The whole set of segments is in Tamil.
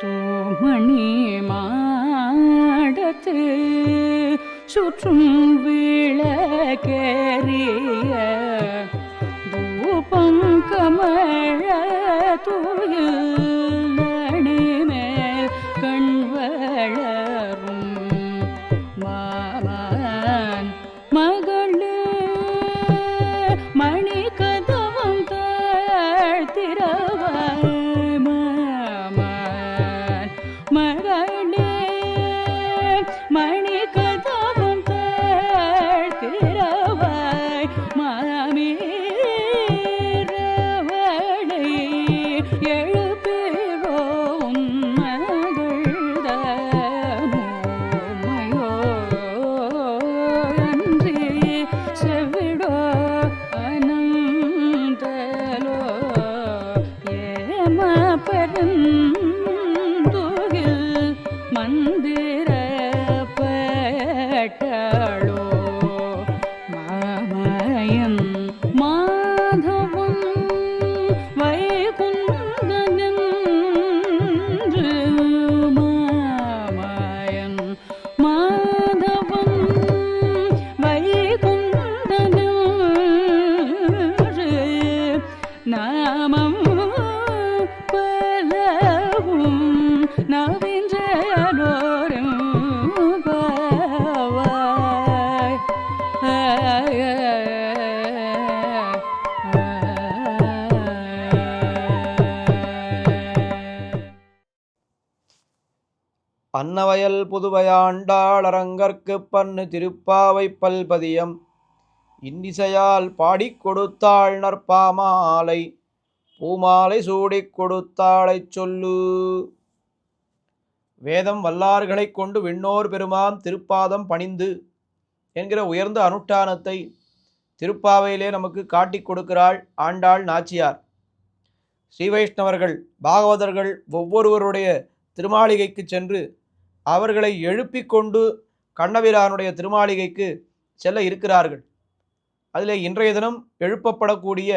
தூமணி மாடத்து சுற்றும் விளக்கேறிய தூபம் கமழ தூயில் அணிமேல் கண்வளரும் மாமன் மகளே மணி கதவம் தாழ்த்திரவாய் மாமன் மகளே மணி கதவம் தாழ்த்திரவாய் மாமீரவளை எழுப்பிரோ மகள்தனோமையோ அன்றி செவிடோ அனந்தலோ ஏம பெருந்துகில் மந்திரப்பட்டளோ மாமயன் மாதவன் வைகுந்தனென்று மாமயன் மாதவன் வைகுந்தனென்று நாமம் பலவும் நவீன்றனோரும் பாவாய் அன்னவயல் புதுவையாண்டாள் அரங்கற்குப் பன்னு திருப்பாவை பல்பதியம் இன்னிசையால் பாடிக் கொடுத்தாள் நற்பாமாலை பூமாலை சூடிக் கொடுத்தாளைச் சொல்லு. வேதம் வல்லார்களைக் கொண்டு விண்ணோர் பெருமான் திருப்பாதம் பணிந்து என்கிற உயர்ந்த அனுஷ்டானத்தை திருப்பாவையிலே நமக்கு காட்டிக் கொடுக்கிறாள் ஆண்டாள் நாச்சியார். ஸ்ரீ வைஷ்ணவர்கள் பாகவதர்கள் ஒவ்வொருவருடைய திருமாளிகைக்கு சென்று அவர்களை எழுப்பிக் கொண்டு கண்ணபிரானுடைய திருமாளிகைக்கு செல்ல இருக்கிறார்கள். அதில் இன்றைய தினம் எழுப்பப்படக்கூடிய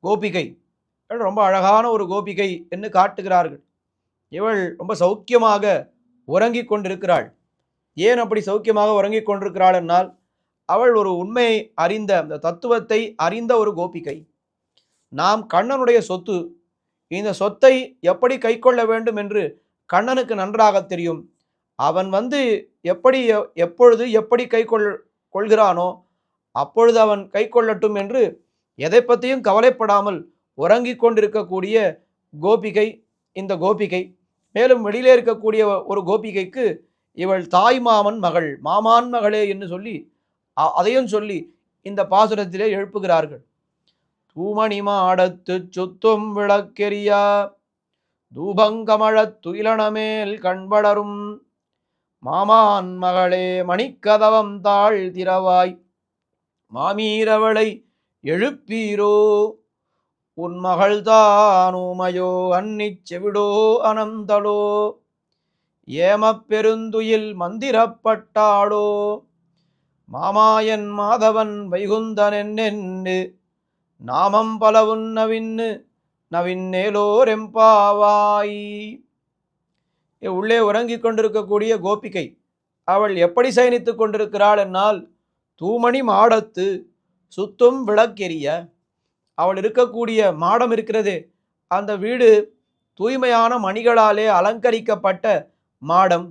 கோபிகை ரொம்ப அழகான ஒரு கோபிகை என்று காட்டுகிறார்கள். இவள் ரொம்ப சௌக்கியமாக உறங்கிக் கொண்டிருக்கிறாள். ஏன் அப்படி சௌக்கியமாக உறங்கிக் கொண்டிருக்கிறாள் என்னால் அவள் ஒரு உண்மையை அறிந்த, அந்த தத்துவத்தை அறிந்த ஒரு கோபிகை. நாம் கண்ணனுடைய சொத்து, இந்த சொத்தை எப்படி கைக்கொள்ள வேண்டும் என்று கண்ணனுக்கு நன்றாக தெரியும். அவன் எப்படி எப்பொழுது எப்படி கொள்கிறானோ அப்பொழுது அவன் கை கொள்ளட்டும் என்று எதை பற்றியும் கவலைப்படாமல் உறங்கிக் கொண்டிருக்கக்கூடிய கோபிகை இந்த கோபிகை. மேலும் வெளியிலே இருக்கக்கூடிய ஒரு கோபிகைக்கு இவள் தாய் மாமன் மகள், மாமான் மகளே என்று சொல்லி அதையும் சொல்லி இந்த பாசுரத்திலே எழுப்புகிறார்கள். தூமணி மாடத்து சுத்தும் விளக்கெரியா தூபங்கமழத் துயிலனமேல் கண்வளரும் மாமான் மகளே மணிக்கதவம் தாழ் திரவாய் மாமீரவளை எழுப்பீரோ உன் மகள்தானுமையோ அன்னிச் செவிடோ அனந்தலோ ஏமப் பெருந்துயில் மந்திரப்பட்டாளோ மாமாயன் மாதவன் வைகுந்தனென்னு நாமம் பலவுன் நவின்னேலோரெம்பாவாய். உள்ளே உறங்கிக் கொண்டிருக்கக்கூடிய கோபிகை அவள் எப்படி சயனித்து கொண்டிருக்கிறாள் என்னால் தூமணி மாடத்து சுத்தும் விளக்கெரிய, அவள் இருக்கக்கூடிய மாடம் இருக்கிறதே அந்த வீடு தூய்மையான மணிகளாலே அலங்கரிக்கப்பட்ட மாடம்.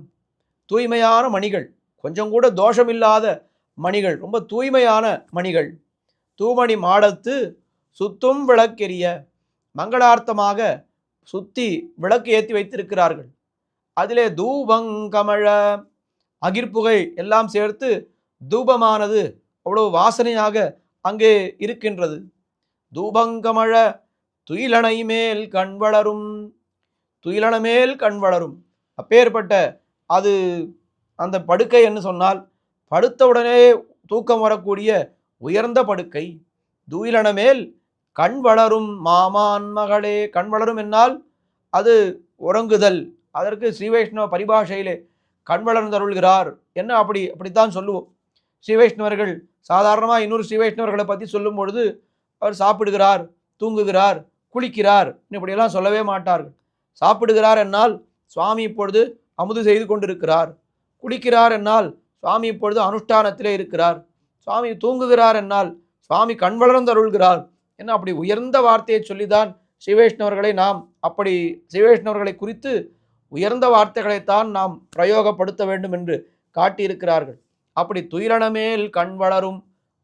தூய்மையான மணிகள், கொஞ்சம் கூட தோஷமில்லாத மணிகள், ரொம்ப தூய்மையான மணிகள். தூமணி மாடத்து சுத்தும் விளக்கெரிய, மங்களார்த்தமாக சுத்தி விளக்கு ஏற்றி வைத்திருக்கிறார்கள். அதிலே தூபங்கமழ, அகிர்புகை எல்லாம் சேர்த்து தூபமானது அவ்வளவு வாசனையாக அங்கே இருக்கின்றது. தூபங்கமழ துயிலணை மேல் கண் வளரும், துயிலண மேல் கண் வளரும். அப்பேற்பட்ட அது அந்த படுக்கை என்று சொன்னால் படுத்தவுடனே தூக்கம் வரக்கூடிய உயர்ந்த படுக்கை. துயிலண மேல் கண் வளரும் மாமான் மகளே. கண் வளரும் என்னால் அது உறங்குதல். அதற்கு ஸ்ரீ வைஷ்ணவ பரிபாஷையிலே கண் வளர்ந்தருள்கிறார் என்ன அப்படித்தான் சொல்லுவோம். ஸ்ரீ வைஷ்ணவர்கள் சாதாரணமாக இன்னொரு ஸ்ரீ வைஷ்ணவர்களை பற்றி சொல்லும் பொழுது அவர் சாப்பிடுகிறார், தூங்குகிறார், குளிக்கிறார் இப்படியெல்லாம் சொல்லவே மாட்டார்கள். சாப்பிடுகிறார் என்னால் சுவாமி இப்பொழுது அமுது செய்து கொண்டிருக்கிறார். குடிக்கிறார் என்னால் சுவாமி இப்பொழுது அனுஷ்டானத்திலே இருக்கிறார். சுவாமி தூங்குகிறார் என்னால் சுவாமி கண் வளர்ந்து அருள்கிறார் என்ன அப்படி உயர்ந்த வார்த்தையை சொல்லிதான் ஸ்ரீவைஷ்ணவர்களை நாம் அப்படி ஸ்ரீவைஷ்ணவர்களை குறித்து உயர்ந்த வார்த்தைகளைத்தான் நாம் பிரயோகப்படுத்த வேண்டும் என்று காட்டியிருக்கிறார்கள். அப்படி துயிலனமேல் கண் வளரும்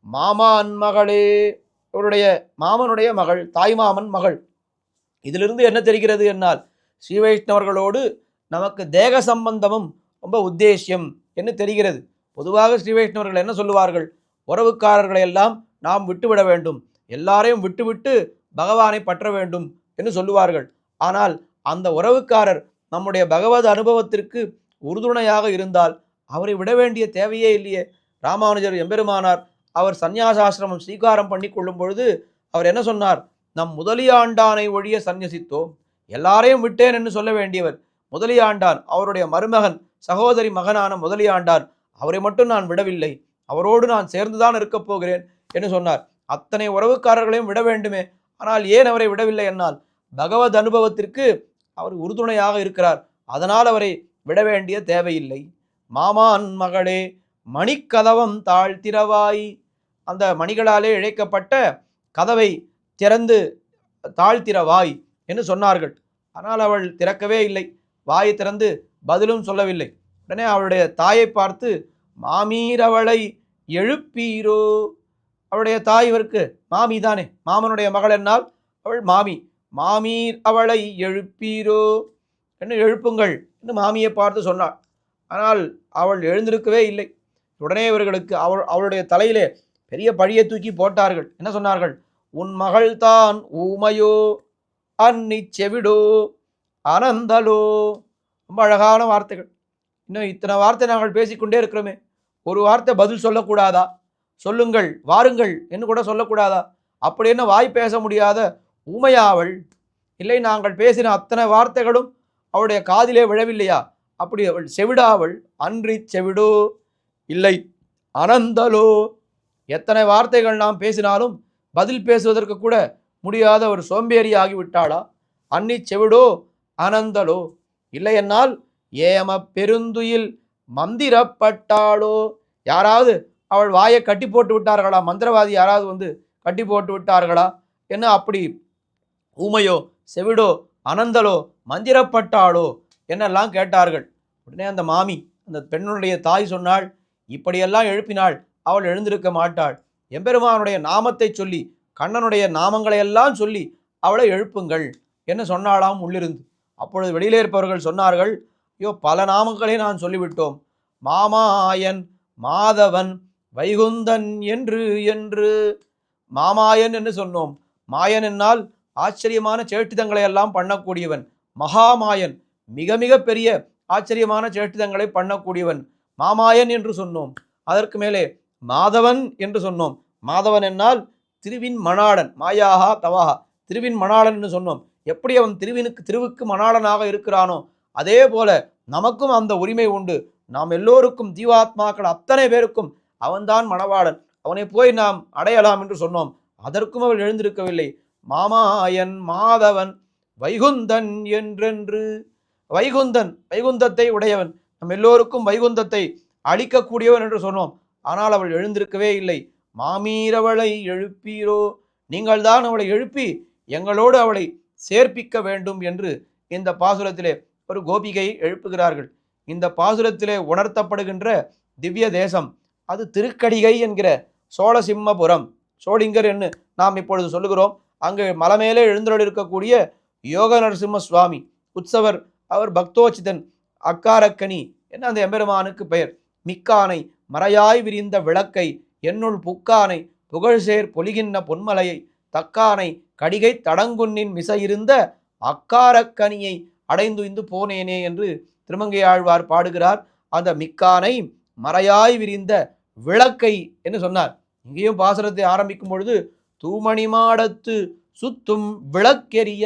மாமான் மகளே, இவருடைய மாமனுடைய மகள், தாய்மாமன் மகள். இதிலிருந்து என்ன தெரிகிறது என்னால் ஸ்ரீவைஷ்ணவர்களோடு நமக்கு தேக சம்பந்தமும் ரொம்ப உத்தேசியம் என்று தெரிகிறது. பொதுவாக ஸ்ரீவைஷ்ணவர்கள் என்ன சொல்லுவார்கள், உறவுக்காரர்களை எல்லாம் நாம் விட்டுவிட வேண்டும், எல்லாரையும் விட்டுவிட்டு பகவானை பற்ற வேண்டும் என்று சொல்லுவார்கள். ஆனால் அந்த உறவுக்காரர் நம்முடைய பகவத் அனுபவத்திற்கு உறுதுணையாக இருந்தால் அவரை விட வேண்டிய தேவையே இல்லையே. ராமானுஜர் எம்பெருமானார் அவர் சந்நியாசாசிரமம் ஸ்வீகாரம் பண்ணி கொள்ளும் பொழுது அவர் என்ன சொன்னார், நம் முதலியாண்டானை ஒழிய சந்நியசித்தோம், எல்லாரையும் விட்டேன் என்று சொல்ல வேண்டியவர் முதலியாண்டான், அவருடைய மருமகன் சகோதரி மகனான முதலியாண்டான், அவரை மட்டும் நான் விடவில்லை, அவரோடு நான் சேர்ந்துதான் இருக்கப் போகிறேன் என்று சொன்னார். அத்தனை உறவுக்காரர்களையும் விட வேண்டுமே, ஆனால் ஏன் அவரை விடவில்லை என்னால் பகவத் அனுபவத்திற்கு அவர் உறுதுணையாக இருக்கிறார், அதனால் அவரை விட வேண்டிய தேவையில்லை. மாமான் மகளே மணிக்கதவம் தாழ்த்திரவாய், அந்த மணிகளாலே இழைக்கப்பட்ட கதவை திறந்து தாழ்த்திரவாய் என்று சொன்னார்கள். ஆனால் அவள் திறக்கவே இல்லை, வாயை திறந்து பதிலும் சொல்லவில்லை. உடனே அவளுடைய தாயை பார்த்து மாமீர் அவளை எழுப்பீரோ, அவளுடைய தாய் இவருக்கு மாமி தானே, மாமனுடைய மகள் என்னால் அவள் மாமி, மாமீர் அவளை எழுப்பீரோ என்று எழுப்புங்கள் என்று மாமியை பார்த்து சொன்னாள். ஆனால் அவள் எழுந்திருக்கவே இல்லை. உடனே இவர்களுக்கு அவளுடைய தலையிலே பெரிய பழியை தூக்கி போட்டார்கள். என்ன சொன்னார்கள், உன் மகள் தான் ஊமையோ அன்னி செவிடோ அனந்தலோ. ரொம்ப அழகான வார்த்தைகள். இன்னும் இத்தனை வார்த்தை நாங்கள் பேசிக்கொண்டே இருக்கிறோமே, ஒரு வார்த்தை பதில் சொல்லக்கூடாதா, சொல்லுங்கள் வாருங்கள் என்று கூட சொல்லக்கூடாதா? அப்படி என்ன வாய் பேச முடியாத ஊமையா அவள்? இல்லை, நாங்கள் பேசின அத்தனை வார்த்தைகளும் அவளுடைய காதிலே விழவில்லையா? அப்படி அவள் செவிடா அவள்? அன்றி செவிடோ இல்லை அனந்தலோ. எத்தனை வார்த்தைகள் நாம் பேசினாலும் பதில் பேசுவதற்கு கூட முடியாத ஒரு சோம்பேறி ஆகிவிட்டாளா? அன்னி செவிடோ அனந்தலோ. இல்லை என்னால் ஏம பெருந்துயில் மந்திரப்பட்டாளோ. யாராவது அவள் வாயை கட்டி போட்டு விட்டார்களா? மந்திரவாதி யாராவது வந்து கட்டி போட்டு விட்டார்களா என்ன? அப்படி ஊமையோ செவிடோ அனந்தலோ மந்திரப்பட்டாளோ என்னெல்லாம் கேட்டார்கள். உடனே அந்த மாமி, அந்த பெண்ணுடைய தாய் சொன்னாள், இப்படியெல்லாம் எழுப்பினாள், அவள் எழுந்திருக்க மாட்டாள். எம்பெருமானுடைய நாமத்தை சொல்லி, கண்ணனுடைய நாமங்களையெல்லாம் சொல்லி அவளை எழுப்புங்கள் என்ன சொன்னாலாம் உள்ளிருந்து. அப்பொழுது வெளியிலே இருப்பவர்கள் சொன்னார்கள், ஐயோ, பல நாமங்களை நான் சொல்லிவிட்டோம், மாமாயன் மாதவன் வைகுந்தன் என்று என்று மாமாயன் என்று சொன்னோம். மாயன் என்னால் ஆச்சரியமான சேட்டிதங்களை எல்லாம் பண்ணக்கூடியவன், மகாமாயன் மிக மிக பெரிய ஆச்சரியமான சேட்டிதங்களை பண்ணக்கூடியவன், மாமாயன் என்று சொன்னோம். அதற்கு மேலே மாதவன் என்று சொன்னோம். மாதவன் என்னால் திருவின் மணாளன், மாயாகா தவாகா, திருவின் மணாளன் என்று சொன்னோம். எப்படி அவன் திருவுக்கு மணாளனாக இருக்கிறானோ அதே போல நமக்கும் அந்த உரிமை உண்டு. நாம் எல்லோருக்கும், ஜீவாத்மாக்கள் அத்தனை பேருக்கும் அவன்தான் மணவாளன், அவனை போய் நாம் அடையலாம் என்று சொன்னோம். அதற்கும் அவள் எழுந்திருக்கவில்லை. மாமாயன் மாதவன் வைகுந்தன் என்றென்று. வைகுந்தன், வைகுந்தத்தை உடையவன், நம் எல்லோருக்கும் வைகுந்தத்தை அளிக்கக்கூடியவன் என்று சொன்னோம். ஆனால் அவள் எழுந்திருக்கவே இல்லை. மாமீரவளை எழுப்பீரோ, நீங்கள் தான் அவளை எழுப்பி எங்களோடு அவளை சேர்ப்பிக்க வேண்டும் என்று இந்த பாசுரத்திலே ஒரு கோபிகை எழுப்புகிறார்கள். இந்த பாசுரத்திலே உணர்த்தப்படுகின்ற திவ்ய தேசம் அது திருக்கடிகை என்கிற சோழசிம்மபுரம், சோழிங்கர் என்று நாம் இப்பொழுது சொல்லுகிறோம். அங்கு மலமேலே எழுந்தருள் இருக்கக்கூடிய யோக நரசிம்ம சுவாமி உற்சவர், அவர் பக்தோச்சிதன், அக்காரக்கனி என்ன அந்த எம்பெருமானுக்கு பெயர். மிக்கானை மறையாய் விரிந்த விளக்கை என்னுள் புக்கானை புகழ்சேர் பொலிகின்ற பொன்மலையை தக்கானை கடிகை தடங்குன்னின் மிசையிருந்த அக்காரக்கனியை அடைந்துய்ந்து போனேனே என்று திருமங்கையாழ்வார் பாடுகிறார். அந்த மிக்கானை மறையாய் விரிந்த விளக்கை என்று சொன்னார். இங்கேயும் பாசுரத்தை ஆரம்பிக்கும் பொழுது தூமணி மாடத்து சுத்தும் விளக்கெரிய,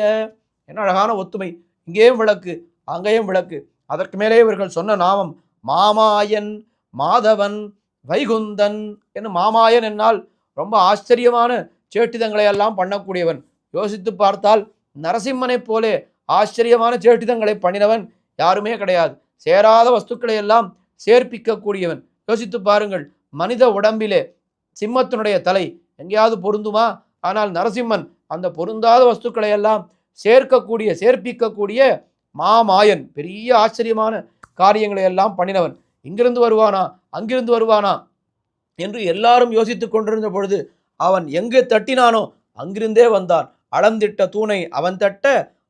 என்ன அழகான ஒத்துமை. இங்கேயும் விளக்கு, அங்கேயும் விளக்கு. அதற்கு மேலே இவர்கள் சொன்ன நாமம் மாமாயன் மாதவன் வைகுந்தன் என்று. மாமாயன் என்னால் ரொம்ப ஆச்சரியமான சேட்டிதங்களை எல்லாம் பண்ணக்கூடியவன். யோசித்து பார்த்தால் நரசிம்மனை போலே ஆச்சரியமான சேட்டிதங்களை பண்ணினவன் யாருமே கிடையாது. சேராத வஸ்துக்களை எல்லாம் சேர்ப்பிக்கக்கூடியவன். யோசித்து பாருங்கள், மனித உடம்பிலே சிம்மத்தினுடைய தலை எங்கேயாவது பொருந்துமா? ஆனால் நரசிம்மன் அந்த பொருந்தாத வஸ்துக்களை எல்லாம் சேர்ப்பிக்கக்கூடிய மாமாயன். பெரிய ஆச்சரியமான காரியங்களை எல்லாம் பண்ணினவன். இங்கிருந்து வருவானா, அங்கிருந்து வருவானா என்று எல்லாரும் யோசித்துக் கொண்டிருந்த பொழுது அவன் எங்கு தட்டினானோ அங்கிருந்தே வந்தான். அளந்திட்ட தூணை அவன் தட்ட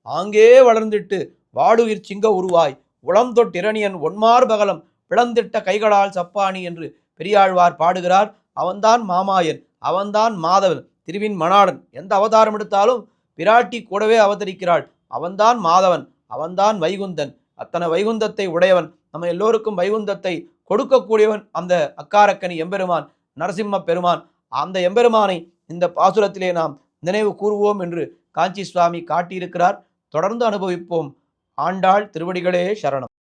ஆங்கே வளர்ந்திட்டு வாடுயிர் சிங்க உருவாய் உளம் தொட்டிரணியன் ஒன்மார் பகலம் பிளந்திட்ட கைகளால் சப்பாணி என்று பெரியாழ்வார் பாடுகிறார். அவன்தான் மாமாயன், அவன்தான் மாதவன், திருவின் மணாளன். எந்த அவதாரம் எடுத்தாலும் பிராட்டி கூடவே அவதரிக்கிறாள். அவன்தான் மாதவன், அவன்தான் வைகுந்தன். அத்தனை வைகுந்தத்தை உடையவன், நம்ம எல்லோருக்கும் வைகுந்தத்தை கொடுக்கக்கூடியவன் அந்த அக்காரக்கனி எம்பெருமான் நரசிம்ம பெருமான். அந்த எம்பெருமானை இந்த பாசுரத்திலே நாம் நினைவு கூறுவோம் என்று காஞ்சி சுவாமி காட்டியிருக்கிறார். தொடர்ந்து அனுபவிப்போம். ஆண்டாள் திருவடிகளே சரணம்.